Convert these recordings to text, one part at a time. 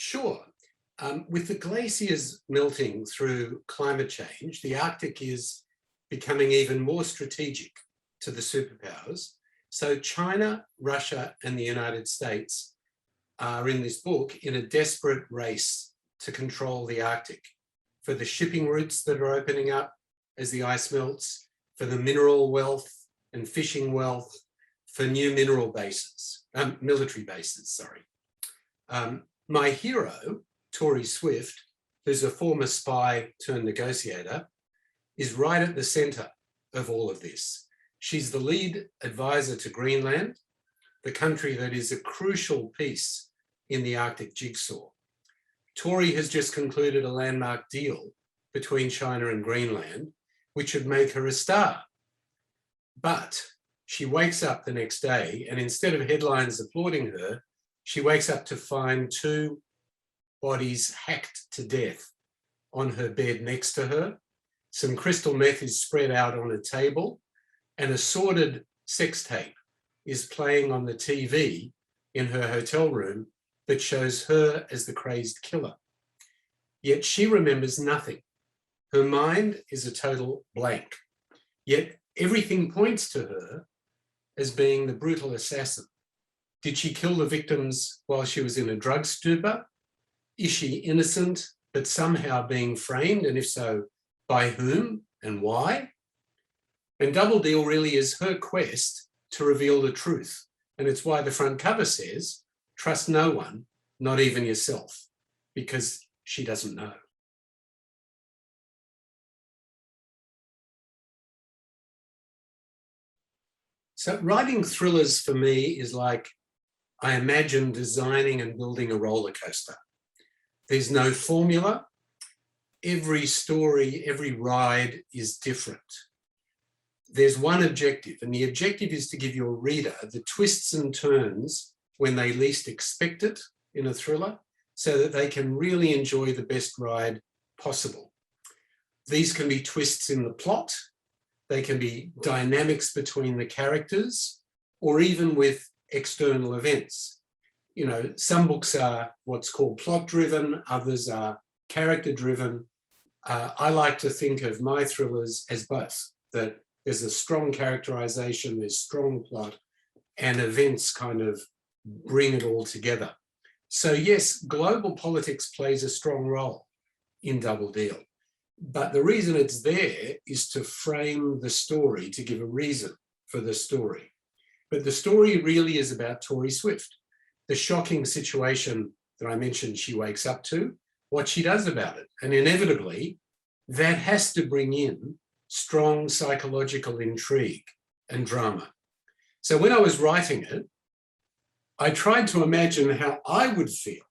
Sure. With the glaciers melting through climate change, the Arctic is becoming even more strategic to the superpowers. So China, Russia, and the United States are in this book in a desperate race to control the Arctic for the shipping routes that are opening up as the ice melts, for the mineral wealth and fishing wealth, for new mineral bases, military bases, sorry. My hero, Tori Swift, who's a former spy turned negotiator, is right at the center of all of this. She's the lead advisor to Greenland, the country that is a crucial piece in the Arctic jigsaw. Tori has just concluded a landmark deal between China and Greenland, which would make her a star. But she wakes up the next day, and instead of headlines applauding her, she wakes up to find two bodies hacked to death on her bed next to her. Some crystal meth is spread out on a table, and a sordid sex tape is playing on the TV in her hotel room that shows her as the crazed killer. Yet she remembers nothing. Her mind is a total blank. Yet everything points to her as being the brutal assassin. Did she kill the victims while she was in a drug stupor? Is she innocent, but somehow being framed? And if so, by whom and why? And Double Deal really is her quest to reveal the truth. And it's why the front cover says, trust no one, not even yourself, because she doesn't know. So writing thrillers for me is like, I imagine designing and building a roller coaster. There's no formula. Every story, every ride is different. There's one objective, and the objective is to give your reader the twists and turns when they least expect it in a thriller, so that they can really enjoy the best ride possible. These can be twists in the plot, they can be dynamics between the characters, or even with external events. You know, some books are what's called plot-driven, others are character-driven. I like to think of my thrillers as both, that there's a strong characterization, there's strong plot, and events kind of bring it all together. So yes, global politics plays a strong role in Double Deal, but the reason it's there is to frame the story, to give a reason for the story. But the story really is about Tori Swift, the shocking situation that I mentioned she wakes up to, what she does about it. And inevitably, that has to bring in strong psychological intrigue and drama. So when I was writing it, I tried to imagine how I would feel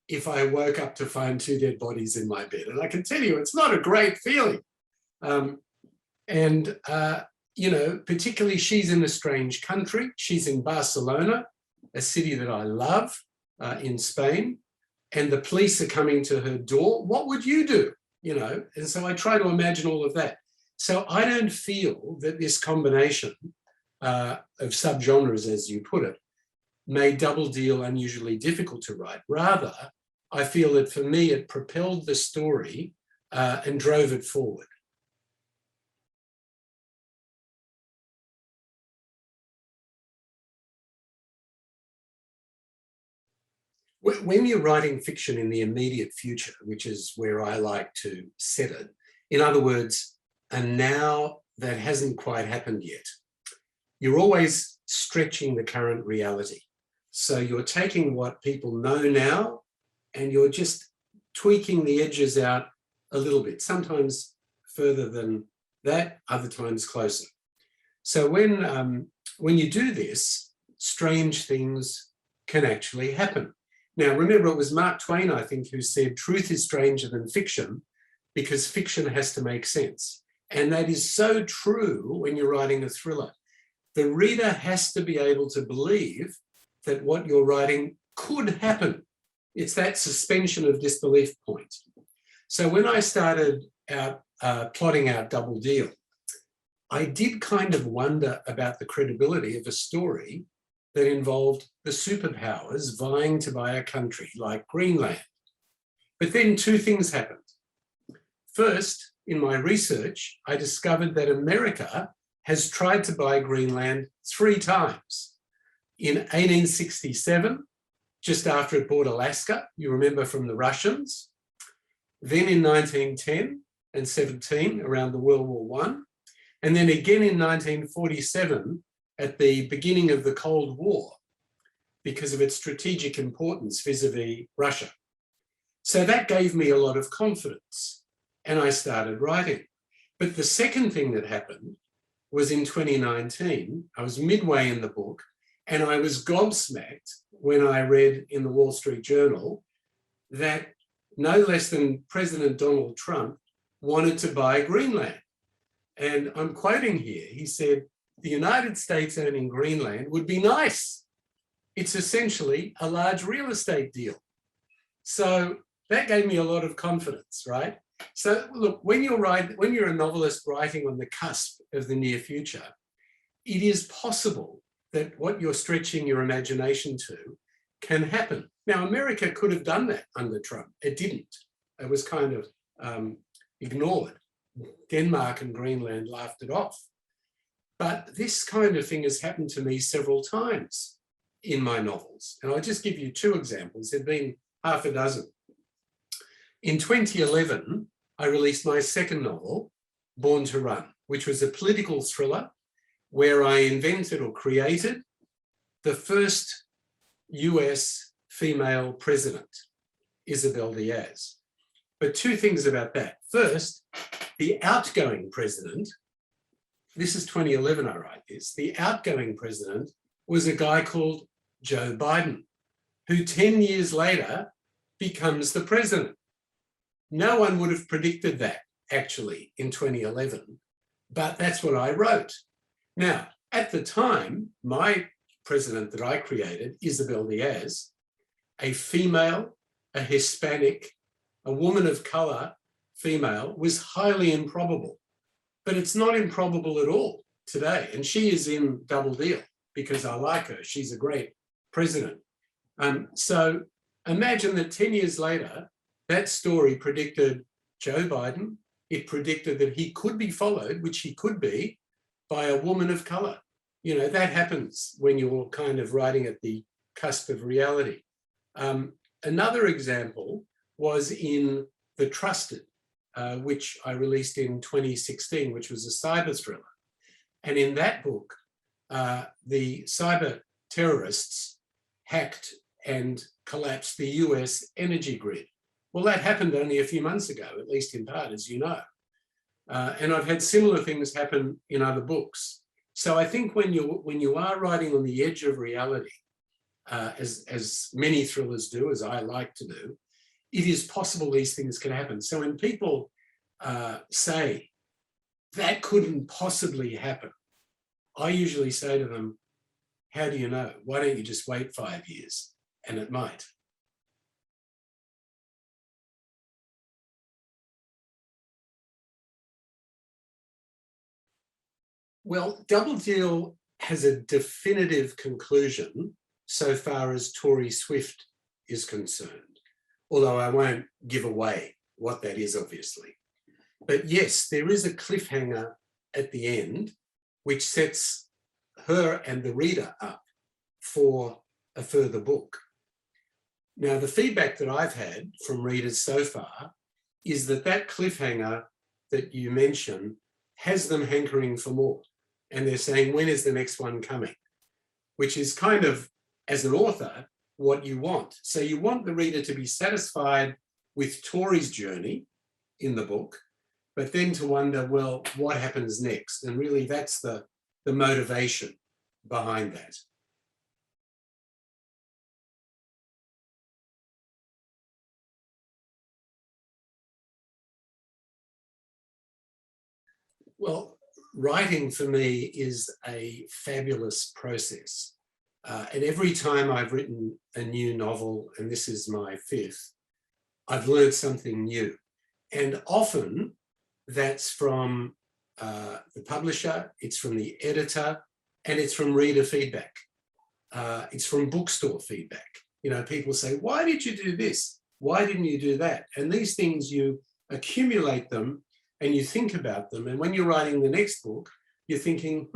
if I woke up to find two dead bodies in my bed. And I can tell you, it's not a great feeling. You know, particularly she's in a strange country. She's in Barcelona, a city that I love in Spain, and the police are coming to her door. What would you do? You know, and so I try to imagine all of that. So I don't feel that this combination of subgenres, as you put it, made Double Deal unusually difficult to write. Rather, I feel that for me, it propelled the story and drove it forward. When you're writing fiction in the immediate future, which is where I like to set it, in other words, a now that hasn't quite happened yet, you're always stretching the current reality. So you're taking what people know now and you're just tweaking the edges out a little bit, sometimes further than that, other times closer. So when you do this, strange things can actually happen. Now, remember, it was Mark Twain, I think, who said, truth is stranger than fiction because fiction has to make sense. And that is so true when you're writing a thriller. The reader has to be able to believe that what you're writing could happen. It's that suspension of disbelief point. So when I started out plotting out Double Deal, I did kind of wonder about the credibility of a story that involved the superpowers vying to buy a country like Greenland. But then two things happened. First, in my research, I discovered that America has tried to buy Greenland 3 times. In 1867, just after it bought Alaska, you remember from the Russians. Then in 1910 and 17, around the World War I. And then again in 1947, at the beginning of the Cold War, because of its strategic importance vis-a-vis Russia. So that gave me a lot of confidence, and I started writing. But the second thing that happened was in 2019, I was midway in the book, and I was gobsmacked when I read in the Wall Street Journal that no less than President Donald Trump wanted to buy Greenland. And I'm quoting here, he said, "The United States owning Greenland would be nice. It's essentially a large real estate deal." So that gave me a lot of confidence, right? So look, when you're a novelist writing on the cusp of the near future, it is possible that what you're stretching your imagination to can happen. Now, America could have done that under Trump. It didn't. It was kind of ignored. Denmark and Greenland laughed it off. But this kind of thing has happened to me several times in my novels. And I'll just give you 2 examples. There have been half a dozen. In 2011, I released my second novel, Born to Run, which was a political thriller where I invented or created the first US female president, Isabel Diaz. But 2 things about that. First, the outgoing president, this is 2011 I write this, the outgoing president was a guy called Joe Biden, who 10 years later becomes the president. No one would have predicted that, actually, in 2011, but that's what I wrote. Now, at the time, my president that I created, Isabel Diaz, a female, a Hispanic, a woman of color, female, was highly improbable. But it's not improbable at all today. And she is in Double Deal because I like her. She's a great president. So imagine that 10 years later, that story predicted Joe Biden. It predicted that he could be followed, which he could be, by a woman of color. You know, that happens when you're kind of writing at the cusp of reality. Another example was in The Trusted, which I released in 2016, which was a cyber thriller. And in that book, the cyber terrorists hacked and collapsed the US energy grid. Well, that happened only a few months ago, at least in part, as you know. And I've had similar things happen in other books. So I think when you are writing on the edge of reality, as many thrillers do, as I like to do, it is possible these things can happen. So when people say, that couldn't possibly happen, I usually say to them, how do you know? Why don't you just wait 5 years? And it might. Well, Double Deal has a definitive conclusion so far as Tory Swift is concerned, although I won't give away what that is, obviously. But yes, there is a cliffhanger at the end, which sets her and the reader up for a further book. Now, the feedback that I've had from readers so far is that that cliffhanger that you mention has them hankering for more. And they're saying, when is the next one coming? Which is kind of, as an author, what you want. So you want the reader to be satisfied with Tori's journey in the book, but then to wonder, well, what happens next? And really that's the motivation behind that. Well, writing for me is a fabulous process. And every time I've written a new novel, and this is my 5th, I've learned something new. And often that's from the publisher, it's from the editor, and it's from reader feedback. it's from bookstore feedback. You know, people say, why did you do this? Why didn't you do that? And these things, you accumulate them and you think about them. And when you're writing the next book, you're thinking,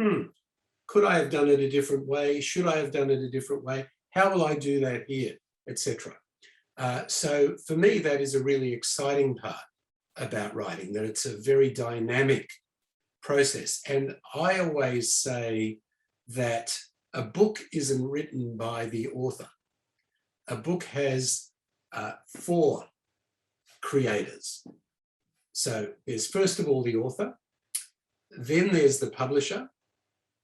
could I have done it a different way? Should I have done it a different way? How will I do that here, etc. So for me, that is a really exciting part about writing, that it's a very dynamic process. And I always say that a book isn't written by the author. A book has 4 creators. So there's first of all the author, then there's the publisher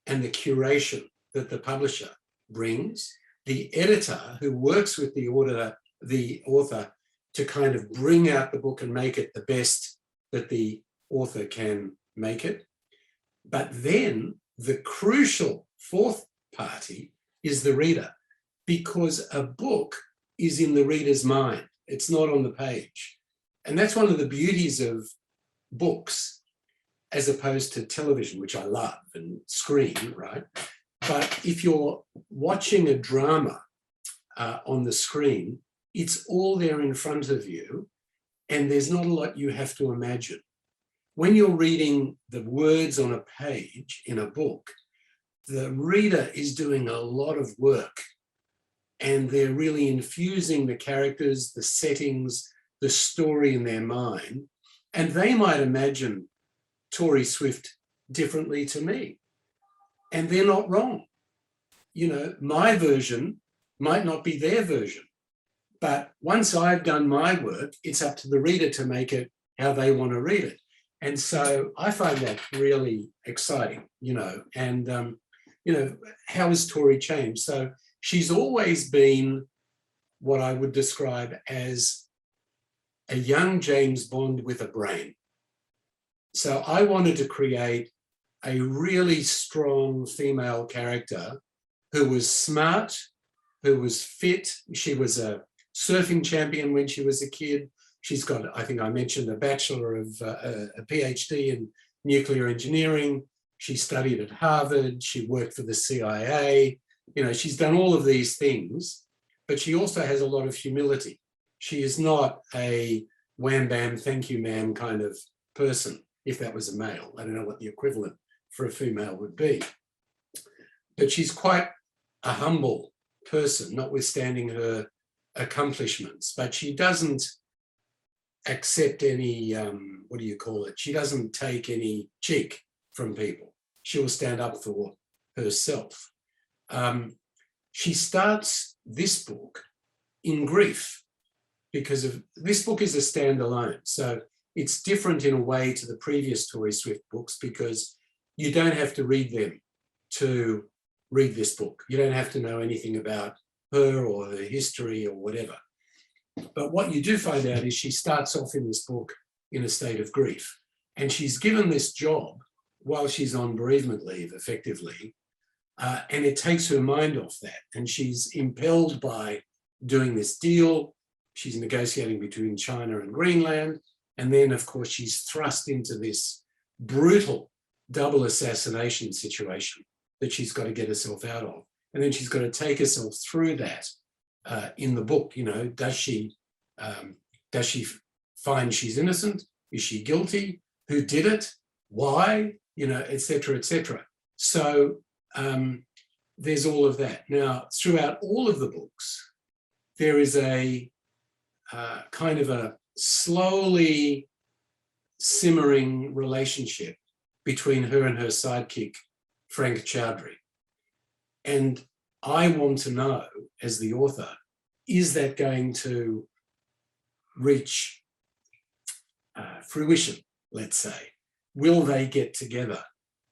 and the curation that the publisher brings, the editor who works with the author to kind of bring out the book and make it the best that the author can make it. But then the crucial 4th party is the reader, because a book is in the reader's mind. It's not on the page. And that's one of the beauties of books as opposed to television, which I love, and screen, right? But if you're watching a drama on the screen, it's all there in front of you, and there's not a lot you have to imagine. When you're reading the words on a page in a book, the reader is doing a lot of work, and they're really infusing the characters, the settings, the story in their mind, and they might imagine Tori Swift differently to me, and they're not wrong. You know, my version might not be their version, but once I've done my work, it's up to the reader to make it how they want to read it. And so I find that really exciting, you know, and, you know, how has Tori changed? So she's always been what I would describe as a young James Bond with a brain. So I wanted to create a really strong female character who was smart, who was fit. She was a surfing champion when she was a kid. She's got, I think I mentioned, a bachelor of a PhD in nuclear engineering. She studied at Harvard. She worked for the CIA. You know, she's done all of these things, but she also has a lot of humility. She is not a wham bam, thank you, ma'am kind of person. If that was a male, I don't know what the equivalent for a female would be. But she's quite a humble person, notwithstanding her accomplishments. But she doesn't accept any, what do you call it? She doesn't take any cheek from people. She'll stand up for herself. She starts this book in grief because of, this book is a standalone. So it's different in a way to the previous Tori Swift books because you don't have to read them to read this book. You don't have to know anything about her or her history or whatever. But what you do find out is she starts off in this book in a state of grief. And she's given this job while she's on bereavement leave, effectively, and it takes her mind off that. And she's impelled by doing this deal. She's negotiating between China and Greenland. And then, of course, she's thrust into this brutal double assassination situation that she's got to get herself out of. And then she's got to take herself through that in the book. You know, does she find she's innocent? Is she guilty? Who did it? Why? You know, et cetera, et cetera. So there's all of that. Now, throughout all of the books, there is a kind of a slowly simmering relationship between her and her sidekick, Frank Chowdhury. And I want to know, as the author, is that going to reach fruition, let's say? Will they get together?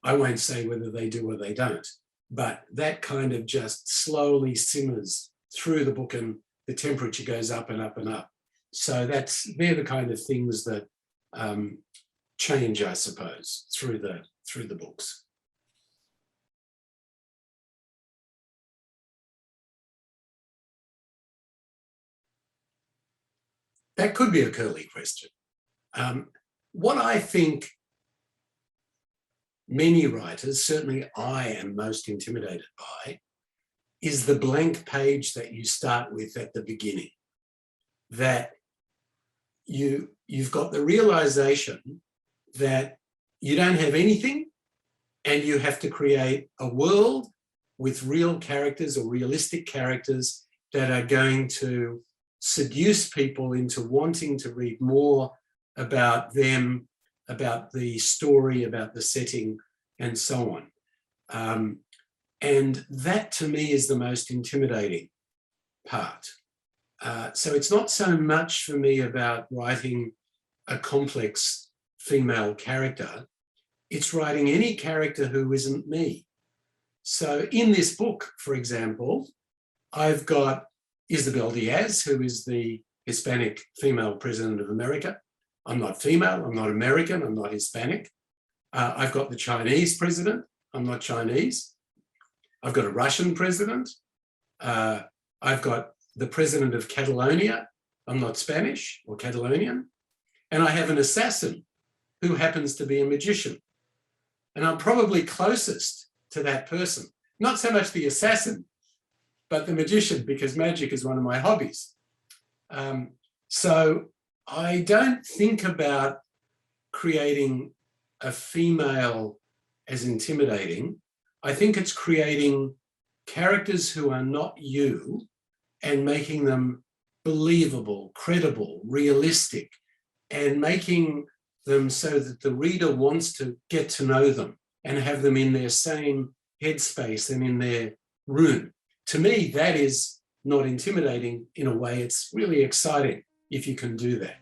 I won't say whether they do or they don't, but that kind of just slowly simmers through the book and the temperature goes up and up and up. So they're the kind of things that change, I suppose, through the books. That could be a curly question. What I think many writers, certainly I am most intimidated by, is the blank page that you start with at the beginning. That you've got the realization that you don't have anything and you have to create a world with real characters or realistic characters that are going to seduce people into wanting to read more about them, about the story, about the setting, and so on. And that to me is the most intimidating part. So it's not so much for me about writing a complex female character, it's writing any character who isn't me. So in this book, for example, I've got Isabel Diaz, who is the Hispanic female president of America. I'm not female, I'm not American, I'm not Hispanic. I've got the Chinese president, I'm not Chinese. I've got a Russian president. I've got the president of Catalonia, I'm not Spanish or Catalonian. And I have an assassin who happens to be a magician. And I'm probably closest to that person. Not so much the assassin, but the magician, because magic is one of my hobbies. So I don't think about creating a female as intimidating. I think it's creating characters who are not you and making them believable, credible, realistic, and making them so that the reader wants to get to know them and have them in their same headspace and in their room. To me, that is not intimidating in a way. It's really exciting if you can do that.